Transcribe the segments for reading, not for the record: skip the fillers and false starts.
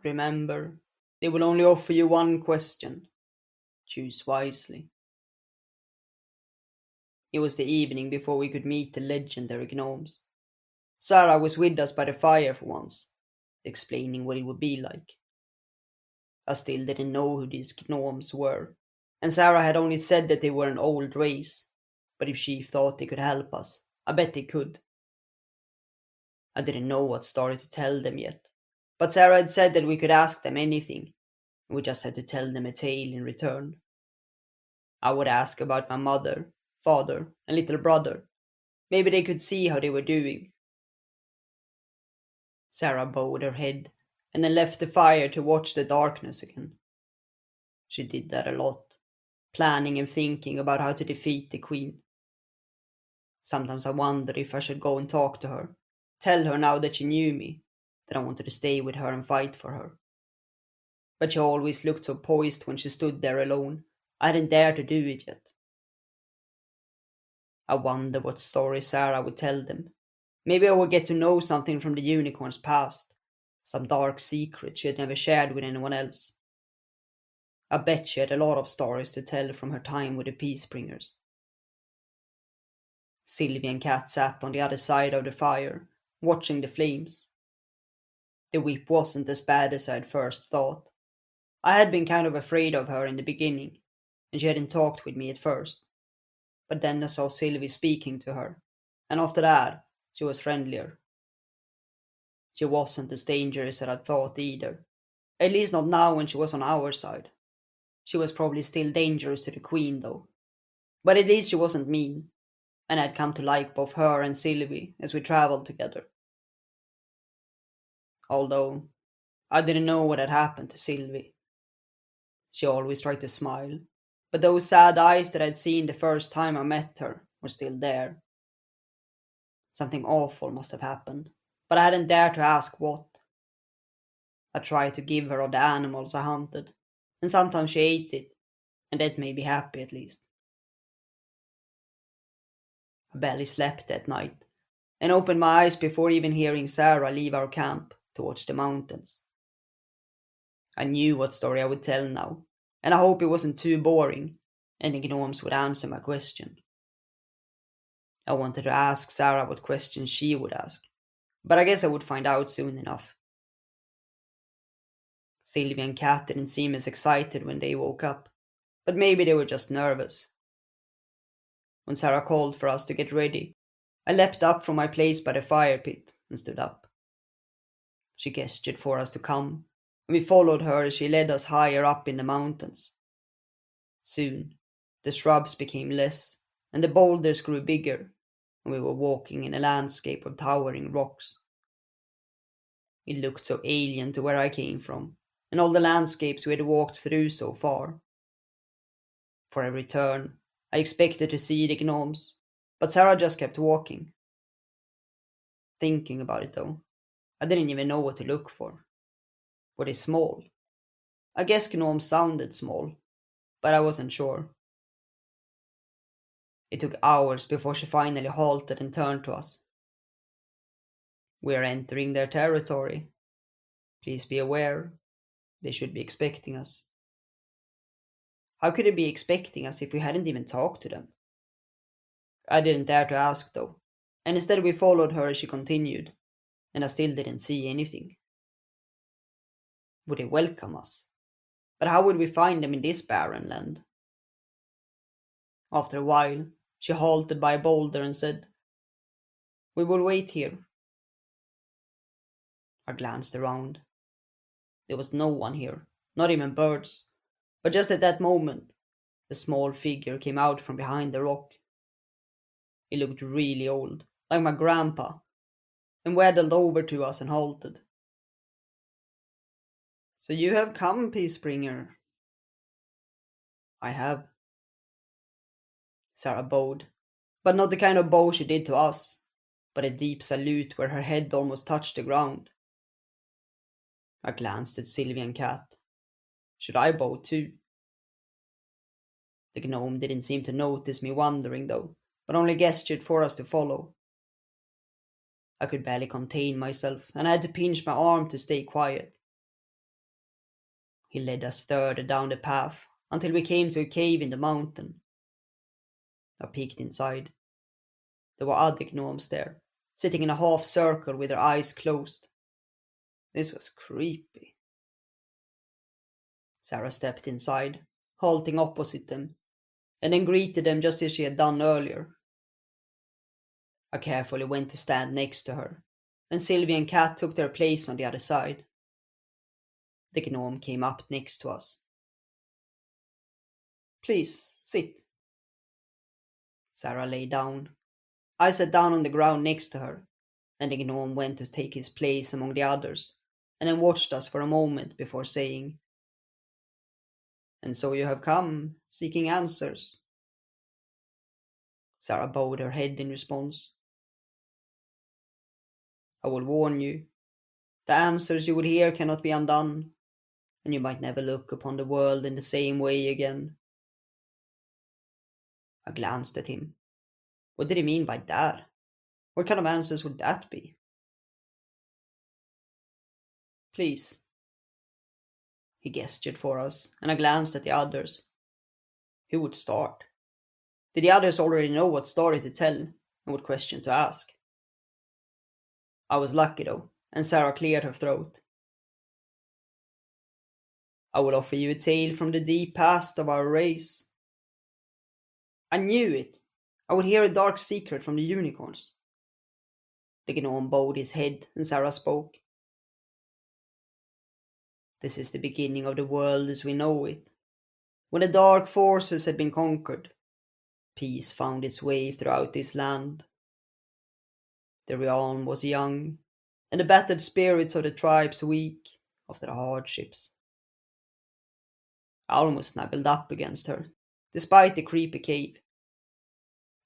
Remember, they will only offer you one question. Choose wisely. It was the evening before we could meet the legendary gnomes. Sara was with us by the fire for once, explaining what it would be like. I still didn't know who these gnomes were, and Sara had only said that they were an old race, but if she thought they could help us, I bet they could. I didn't know what story to tell them yet, but Sara had said that we could ask them anything, and we just had to tell them a tale in return. I would ask about my mother, father, and little brother. Maybe they could see how they were doing. Sara bowed her head and then left the fire to watch the darkness again. She did that a lot, planning and thinking about how to defeat the queen. Sometimes I wondered if I should go and talk to her, tell her now that she knew me, that I wanted to stay with her and fight for her. But she always looked so poised when she stood there alone. I hadn't dared to do it yet. I wonder what story Sara would tell them. Maybe I would get to know something from the unicorn's past, some dark secret she had never shared with anyone else. I bet she had a lot of stories to tell from her time with the Peace Bringers. Silvi and Cat sat on the other side of the fire, watching the flames. The whip wasn't as bad as I had first thought. I had been kind of afraid of her in the beginning, and she hadn't talked with me at first. But then I saw Silvi speaking to her, and after that, she was friendlier. She wasn't as dangerous as I'd thought either. At least not now when she was on our side. She was probably still dangerous to the Queen, though. But at least she wasn't mean, and I'd come to like both her and Silvi as we travelled together. Although, I didn't know what had happened to Silvi. She always tried to smile, but those sad eyes that I'd seen the first time I met her were still there. Something awful must have happened, but I hadn't dared to ask what. I tried to give her of the animals I hunted, and sometimes she ate it, and that made me happy at least. I barely slept that night, and opened my eyes before even hearing Sara leave our camp towards the mountains. I knew what story I would tell now, and I hope it wasn't too boring, and the gnomes would answer my question. I wanted to ask Sara what questions she would ask, but I guess I would find out soon enough. Silvi and Cat didn't seem as excited when they woke up, but maybe they were just nervous. When Sara called for us to get ready, I leapt up from my place by the fire pit and stood up. She gestured for us to come, and we followed her as she led us higher up in the mountains. Soon, the shrubs became less, and the boulders grew bigger, and we were walking in a landscape of towering rocks. It looked so alien to where I came from, and all the landscapes we had walked through so far. For every turn, I expected to see the gnomes, but Sara just kept walking. Thinking about it though, I didn't even know what to look for. Were they small? I guess gnomes sounded small, but I wasn't sure. It took hours before she finally halted and turned to us. We are entering their territory. Please be aware. They should be expecting us. How could they be expecting us if we hadn't even talked to them? I didn't dare to ask though, and instead we followed her as she continued, and I still didn't see anything. Would they welcome us? But how would we find them in this barren land? After a while, she halted by a boulder and said, "We will wait here." I glanced around. There was no one here, not even birds. But just at that moment, a small figure came out from behind the rock. He looked really old, like my grandpa, and waddled over to us and halted. "So you have come, Peacebringer?" "I have." Sara bowed, but not the kind of bow she did to us, but a deep salute where her head almost touched the ground. I glanced at Silvi and Cat. Should I bow too? The gnome didn't seem to notice me wondering though, but only gestured for us to follow. I could barely contain myself, and I had to pinch my arm to stay quiet. He led us further down the path until we came to a cave in the mountain. I peeked inside. There were other gnomes there, sitting in a half circle with their eyes closed. This was creepy. Sara stepped inside, halting opposite them, and then greeted them just as she had done earlier. I carefully went to stand next to her, and Silvi and Cat took their place on the other side. The gnome came up next to us. Please, sit. Sara lay down. I sat down on the ground next to her, and the gnome went to take his place among the others, and then watched us for a moment before saying, "And so you have come, seeking answers." Sara bowed her head in response. "I will warn you, the answers you will hear cannot be undone, and you might never look upon the world in the same way again." I glanced at him. What did he mean by that? What kind of answers would that be? "Please." He gestured for us, and I glanced at the others. Who would start? Did the others already know what story to tell and what question to ask? I was lucky though, and Sara cleared her throat. "I will offer you a tale from the deep past of our race." I knew it. I would hear a dark secret from the unicorns. The gnome bowed his head, and Sara spoke. "This is the beginning of the world as we know it. When the dark forces had been conquered, peace found its way throughout this land. The realm was young, and the battered spirits of the tribes weak after the hardships." I almost snuggled up against her, despite the creepy cave.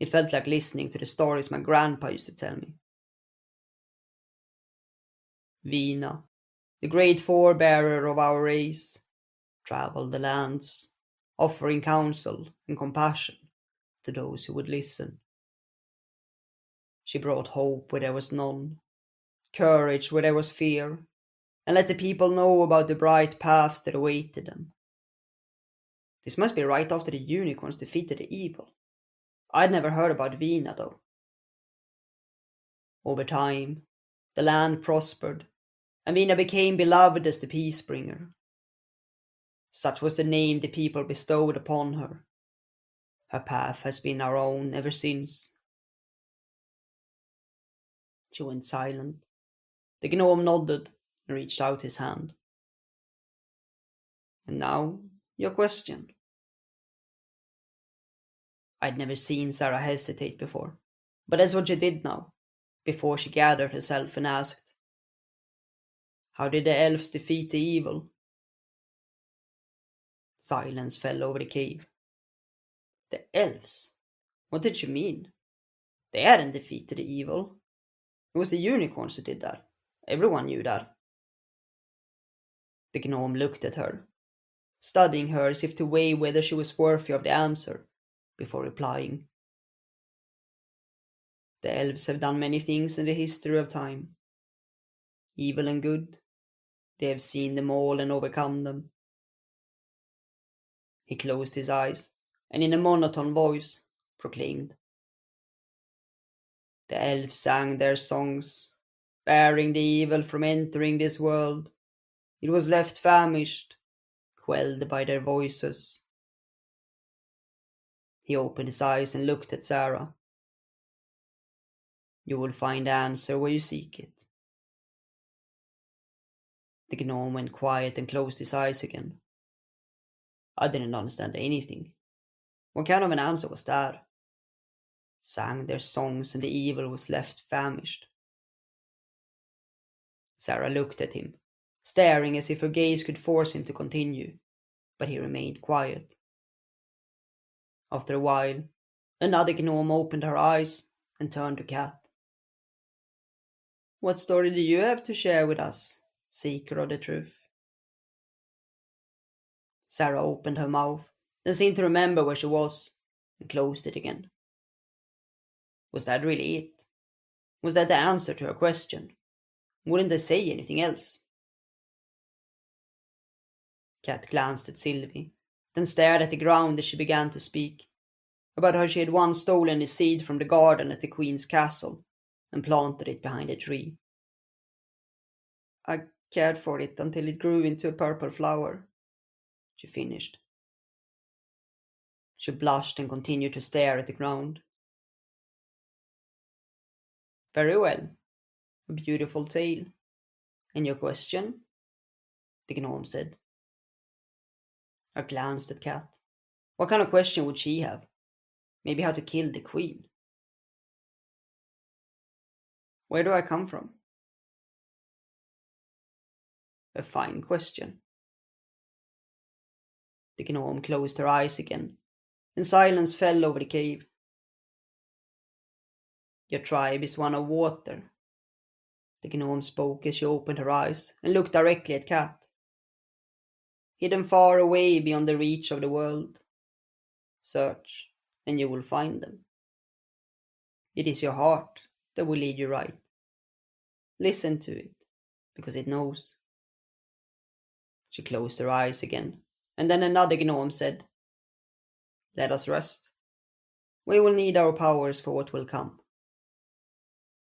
It felt like listening to the stories my grandpa used to tell me. Vina, the great forebearer of our race, traveled the lands, offering counsel and compassion to those who would listen. She brought hope where there was none, courage where there was fear, and let the people know about the bright paths that awaited them. This must be right after the unicorns defeated the evil. I'd never heard about Vina though. Over time, the land prospered, and Vina became beloved as the peacebringer. Such was the name the people bestowed upon her. Her path has been our own ever since. She went silent. The gnome nodded and reached out his hand. "And now, your question." I'd never seen Sara hesitate before, but that's what she did now, before she gathered herself and asked, "How did the elves defeat the evil?" Silence fell over the cave. The elves? What did she mean? They hadn't defeated the evil. It was the unicorns who did that. Everyone knew that. The gnome looked at her, studying her as if to weigh whether she was worthy of the answer, before replying. "The elves have done many things in the history of time. Evil and good. They have seen them all and overcome them." He closed his eyes, and in a monotone voice, proclaimed, "The elves sang their songs, barring the evil from entering this world. It was left famished, quelled by their voices." He opened his eyes and looked at Sara. "You will find the answer where you seek it." The gnome went quiet and closed his eyes again. I didn't understand anything. What kind of an answer was that? Sang their songs and the evil was left famished. Sara looked at him, staring as if her gaze could force him to continue, but he remained quiet. After a while, another gnome opened her eyes and turned to Cat. "What story do you have to share with us, seeker of the truth?" Sara opened her mouth, then seemed to remember where she was, and closed it again. Was that really it? Was that the answer to her question? Wouldn't they say anything else? Cat glanced at Sylvie, then stared at the ground as she began to speak, about how she had once stolen a seed from the garden at the Queen's castle and planted it behind a tree. I cared for it until it grew into a purple flower, she finished. She blushed and continued to stare at the ground. Very well. A beautiful tale. And your question? The gnome said. I glanced at Cat. What kind of question would she have? Maybe how to kill the queen. Where do I come from? A fine question. The gnome closed her eyes again, and silence fell over the cave. Your tribe is one of water. The gnome spoke as she opened her eyes and looked directly at Cat. Hidden far away beyond the reach of the world. Search, and you will find them. It is your heart that will lead you right. Listen to it, because it knows. She closed her eyes again, and then another gnome said, Let us rest. We will need our powers for what will come.